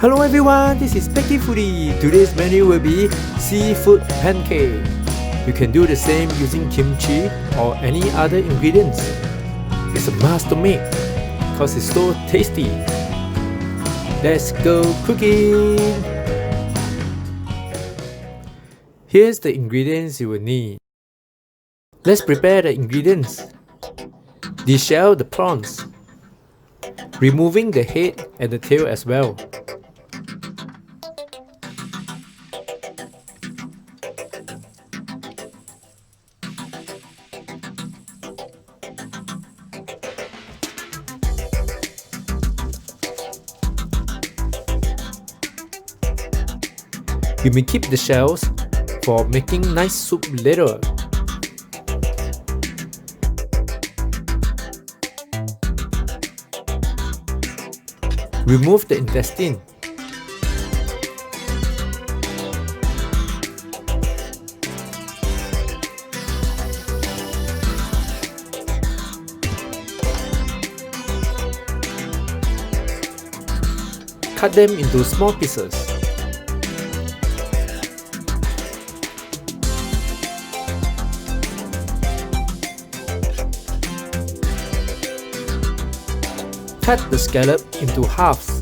Hello everyone, this is Speckyfoodie. Today's menu will be Seafood Pancake. You can do the same using kimchi or any other ingredients. It's a must to make because it's so tasty. Let's go cooking! Here's the ingredients you will need. Let's prepare the ingredients. Deshell the prawns, removing the head and the tail as well. You may keep the shells for making nice soup later. Remove the intestine. Cut them into small pieces. Cut the scallop into halves.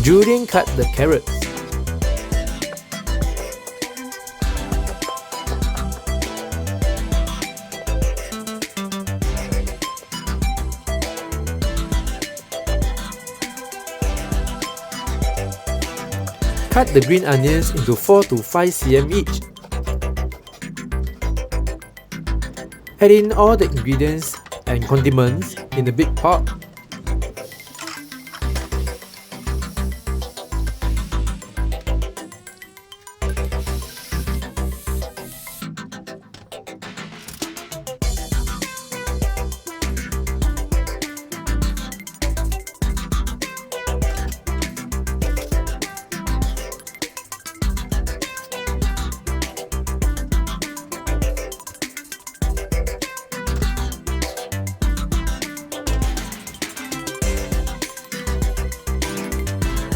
Julian cut the carrots. Cut the green onions into 4 to 5 cm each. Add in all the ingredients and condiments in a big pot.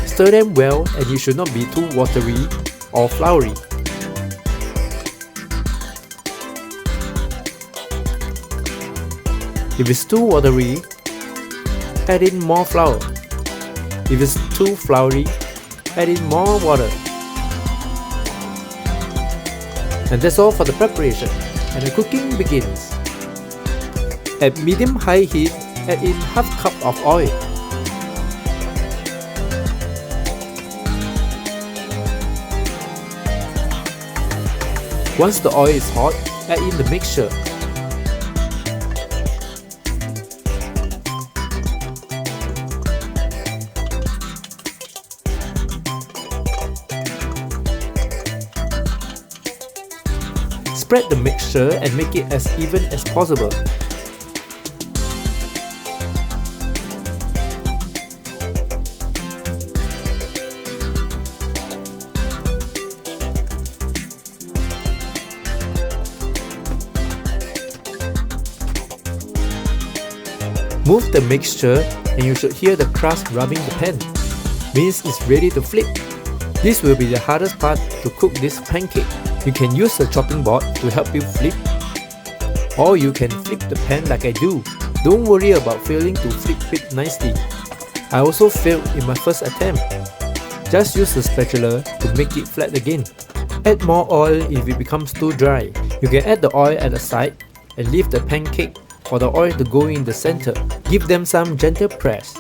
Stir them well, and it should not be too watery or floury. If it's too watery, add in more flour. If it's too floury, add in more water. And that's all for the preparation, and the cooking begins. At medium-high heat, add in half cup of oil. Once the oil is hot, add in the mixture. Spread the mixture and make it as even as possible. Move the mixture and you should hear the crust rubbing the pan. Means it's ready to flip. This will be the hardest part to cook this pancake. You can use a chopping board to help you flip, or you can flip the pan like I do. Don't worry about failing to flip it nicely. I also failed in my first attempt. Just use a spatula to make it flat again. Add more oil if it becomes too dry. You can add the oil at the side and leave the pancake for the oil to go in the center. Give them some gentle press.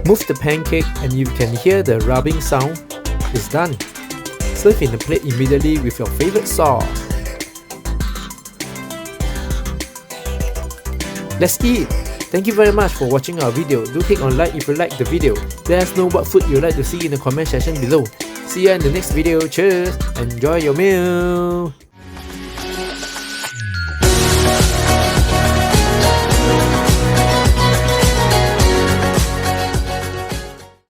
Move the pancake and you can hear the rubbing sound. It's done. Serve in a plate immediately with your favorite sauce. Let's eat! Thank you very much for watching our video. Do click on like if you like the video. Let us know what food you'd like to see in the comment section below. See you in the next video. Cheers! Enjoy your meal!